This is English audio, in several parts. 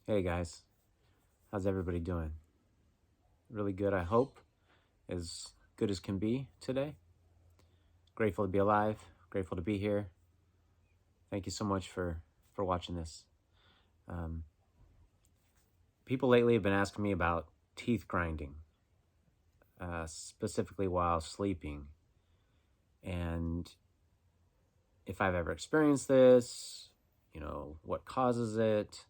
Hey guys, how's everybody doing? Really good, I hope. As good as can be today. Grateful to be alive, grateful to be here. Thank you so much for watching this. Um, People lately have been asking me about teeth grinding, specifically while sleeping, and if I've ever experienced this, what causes it,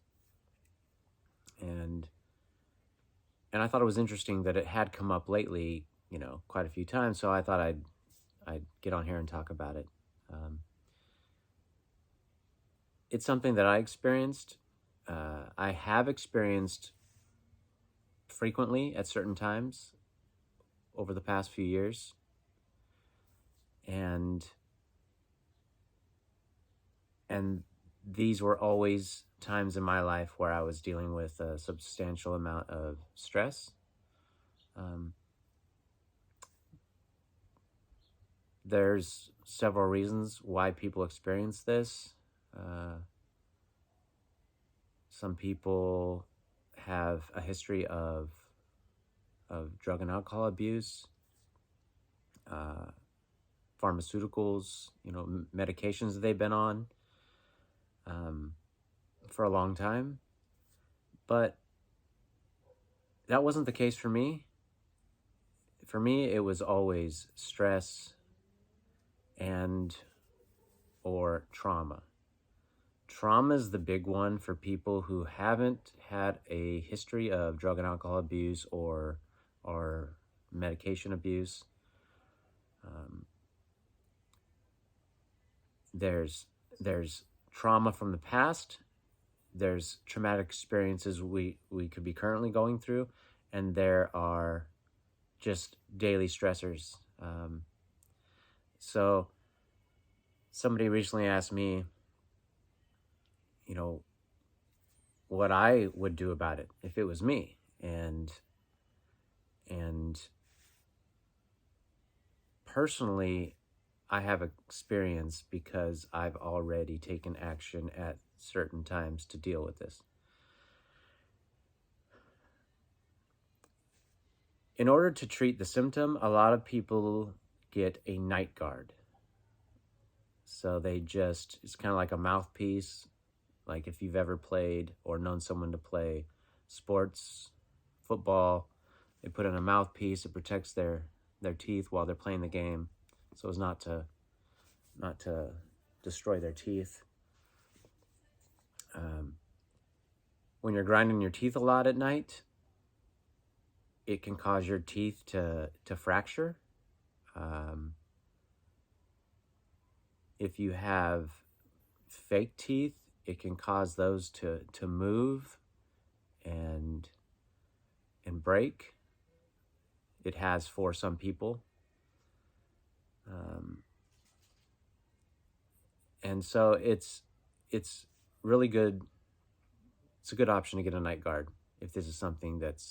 and I thought it was interesting that it had come up lately, quite a few times. So I thought I'd get on here and talk about it. Um, it's something that I experienced. I have experienced frequently at certain times over the past few years. And these were always times in my life where I was dealing with a substantial amount of stress. There's several reasons why people experience this. Some people have a history of drug and alcohol abuse, pharmaceuticals, medications that they've been on for a long time. But that wasn't the case for me. For me, it was always stress and or trauma. Trauma is the big one for people who haven't had a history of drug and alcohol abuse or medication abuse. There's trauma from the past. There's traumatic experiences we could be currently going through, and there are just daily stressors. So somebody recently asked me, what I would do about it if it was me. And personally, I have experience because I've already taken action at certain times to deal with this. In order to treat the symptom, a lot of people get a night guard. So it's kind of like a mouthpiece. Like if you've ever played or known someone to play sports, football, they put in a mouthpiece. It protects their teeth while they're playing the game, so as not to destroy their teeth. When you're grinding your teeth a lot at night, it can cause your teeth to fracture. If you have fake teeth, it can cause those to move and break. It has for some people. And so it's really good. It's a good option to get a night guard if this is something that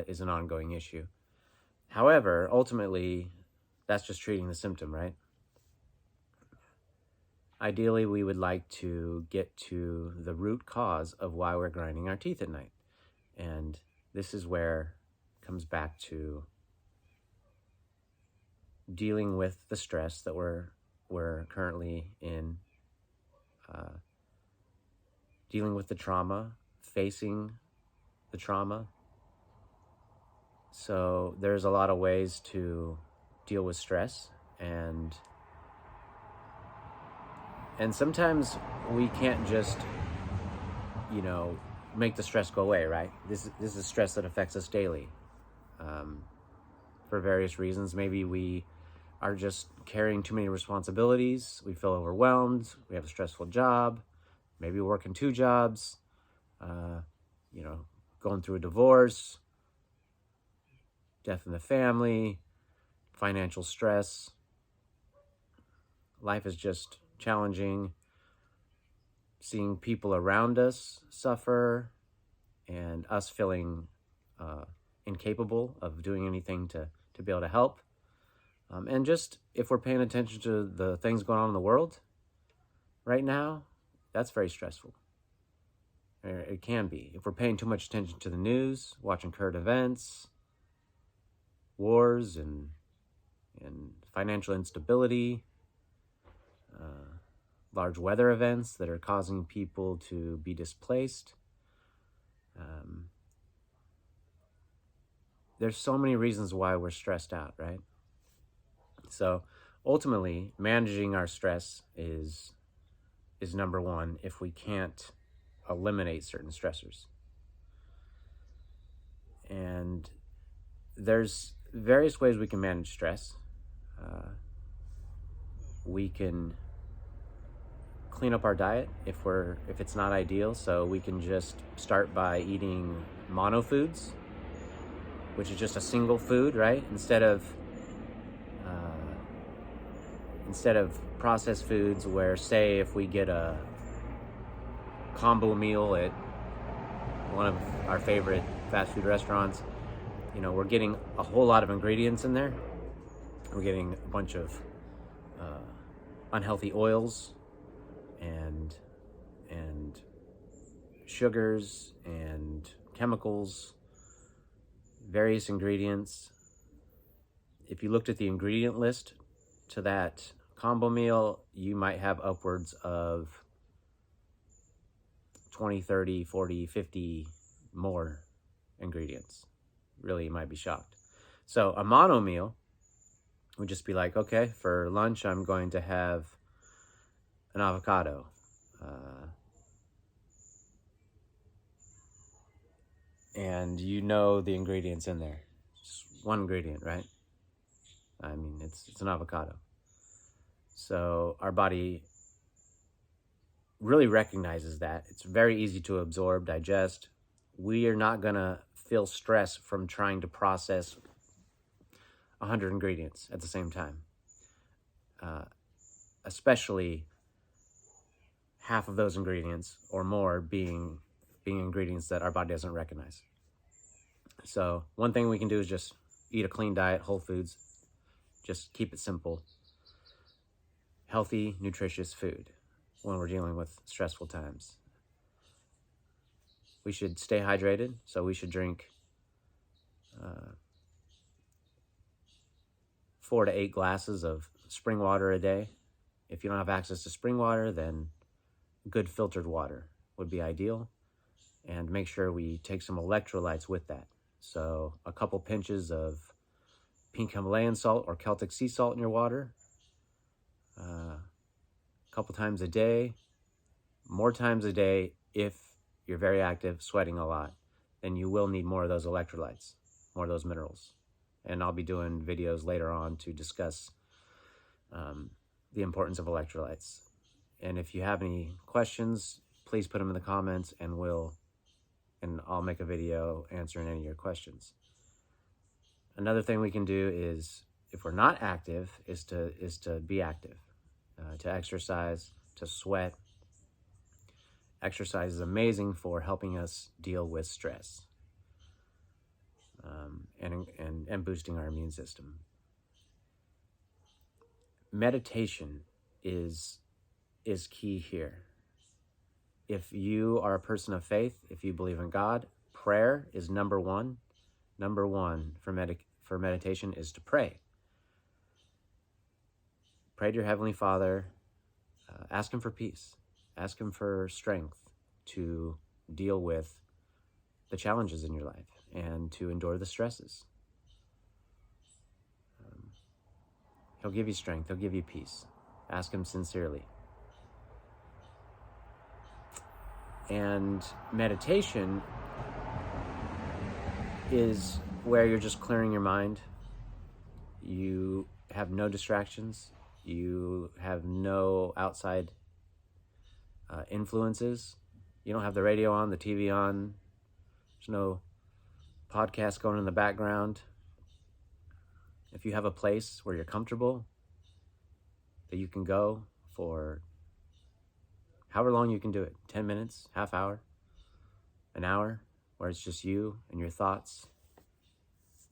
is an ongoing issue. However, ultimately, that's just treating the symptom, right? Ideally, we would like to get to the root cause of why we're grinding our teeth at night. And this is where it comes back to dealing with the stress that we're currently in, dealing with the trauma, facing the trauma. So there's a lot of ways to deal with stress, and sometimes we can't just, make the stress go away, right? This is stress that affects us daily, for various reasons. Maybe we are just carrying too many responsibilities. We feel overwhelmed. We have a stressful job. Maybe we're working 2 jobs. Going through a divorce, death in the family, financial stress. Life is just challenging. Seeing people around us suffer and us feeling incapable of doing anything to be able to help. And just if we're paying attention to the things going on in the world right now, that's very stressful. It can be. If we're paying too much attention to the news, watching current events, wars, and financial instability, large weather events that are causing people to be displaced. There's so many reasons why we're stressed out, right? So ultimately, managing our stress is number one if we can't eliminate certain stressors. And there's various ways we can manage stress. We can clean up our diet if it's not ideal. So we can just start by eating monofoods, which is just a single food, right? Instead of processed foods, where, say, if we get a combo meal at one of our favorite fast food restaurants, we're getting a whole lot of ingredients in there. We're getting a bunch of unhealthy oils and sugars and chemicals, various ingredients. If you looked at the ingredient list to that combo meal, you might have upwards of 20, 30, 40, 50 more ingredients. Really, you might be shocked. So a mono meal would just be like, okay, for lunch, I'm going to have an avocado, and the ingredients in there. Just one ingredient, right? I mean, it's an avocado. So our body really recognizes that. It's very easy to absorb, digest. We are not going to feel stress from trying to process 100 ingredients at the same time, especially half of those ingredients or more being ingredients that our body doesn't recognize. So one thing we can do is just eat a clean diet, whole foods. Just keep it simple. Healthy, nutritious food when we're dealing with stressful times. We should stay hydrated, so we should drink 4 to 8 glasses of spring water a day. If you don't have access to spring water, then good filtered water would be ideal. And make sure we take some electrolytes with that. So a couple pinches of pink Himalayan salt or Celtic sea salt in your water, a couple times a day, more times a day if you're very active, sweating a lot, then you will need more of those electrolytes, more of those minerals. And I'll be doing videos later on to discuss the importance of electrolytes. And if you have any questions, please put them in the comments, and I'll make a video answering any of your questions. Another thing we can do is, if we're not active, is to be active, to exercise, to sweat. Exercise is amazing for helping us deal with stress, and boosting our immune system. Meditation is key here. If you are a person of faith, if you believe in God, prayer is number one. Number one for meditation is to pray. Pray to your Heavenly Father. Ask Him for peace. Ask Him for strength to deal with the challenges in your life and to endure the stresses. He'll give you strength. He'll give you peace. Ask Him sincerely. And meditation is where you're just clearing your mind. You have no distractions. You have no outside influences. You don't have the radio on, the TV on. There's no podcast going in the background. If you have a place where you're comfortable, that you can go for however long you can do it, 10 minutes, half hour, an hour, where it's just you and your thoughts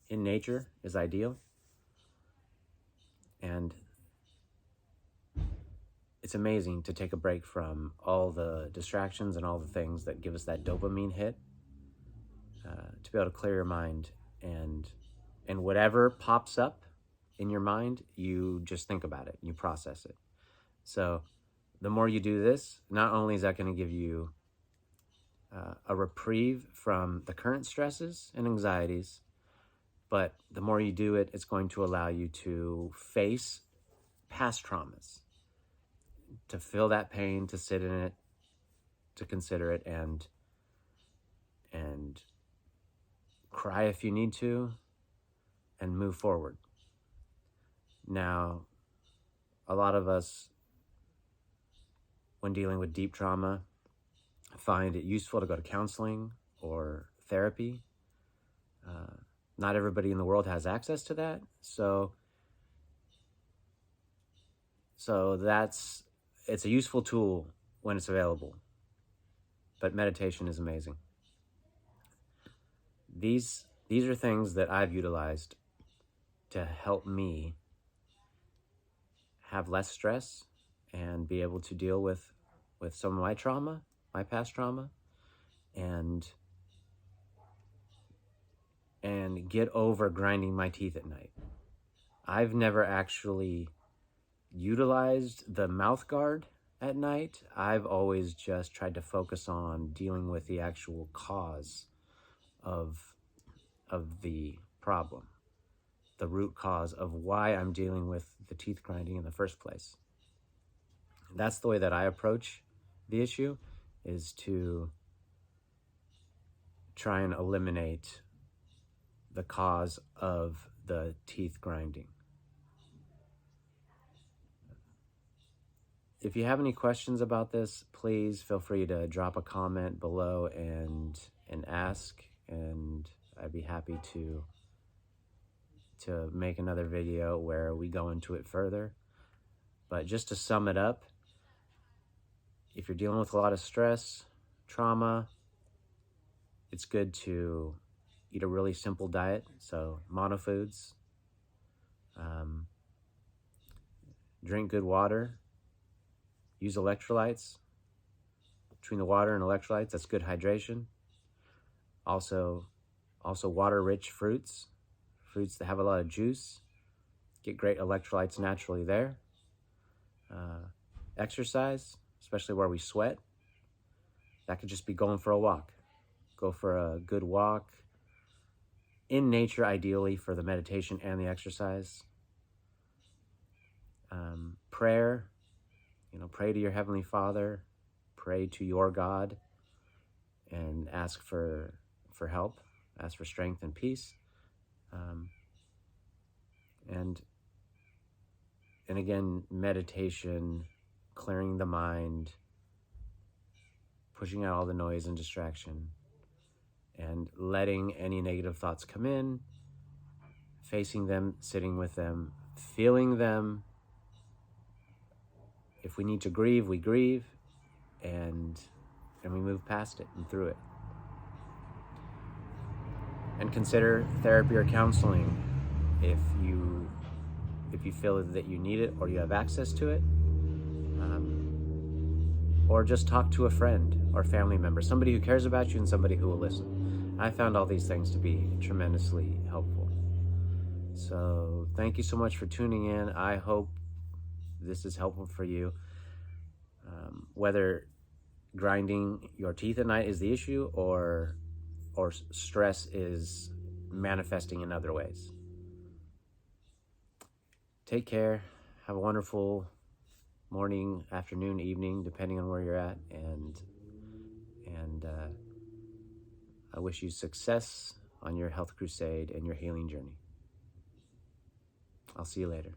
in nature is ideal. And it's amazing to take a break from all the distractions and all the things that give us that dopamine hit, to be able to clear your mind, and whatever pops up in your mind, you just think about it, you process it. So the more you do this, not only is that going to give you a reprieve from the current stresses and anxieties, but the more you do it, it's going to allow you to face past traumas, to feel that pain, to sit in it, to consider it, and cry if you need to, and move forward. Now, a lot of us, when dealing with deep trauma, find it useful to go to counseling or therapy. Not everybody in the world has access to that, so it's a useful tool when it's available. But meditation is amazing. These are things that I've utilized to help me have less stress and be able to deal with some of my trauma, my past trauma, and get over grinding my teeth at night. I've never actually utilized the mouth guard at night. I've always just tried to focus on dealing with the actual cause of the problem, the root cause of why I'm dealing with the teeth grinding in the first place. That's the way that I approach the issue, is to try and eliminate the cause of the teeth grinding. If you have any questions about this, please feel free to drop a comment below and ask, and I'd be happy to make another video where we go into it further. But just to sum it up, if you're dealing with a lot of stress, trauma, it's good to eat a really simple diet, so monofoods, drink good water, use electrolytes. Between the water and electrolytes, that's good hydration. Also water-rich fruits that have a lot of juice, get great electrolytes naturally there. Exercise, especially where we sweat. That could just be going for a walk. Go for a good walk in nature, ideally, for the meditation and the exercise. Prayer, pray to your Heavenly Father, pray to your God, and ask for help, ask for strength and peace. And again, meditation, clearing the mind, pushing out all the noise and distraction, and letting any negative thoughts come in, facing them, sitting with them, feeling them. If we need to grieve, we grieve, and we move past it and through it. And consider therapy or counseling if you feel that you need it or you have access to it. Or just talk to a friend or family member, somebody who cares about you and somebody who will listen. I found all these things to be tremendously helpful. So thank you so much for tuning in. I hope this is helpful for you. Whether grinding your teeth at night is the issue, or stress is manifesting in other ways. Take care. Have a wonderful morning, afternoon, evening, depending on where you're at, and I wish you success on your health crusade and your healing journey. I'll see you later.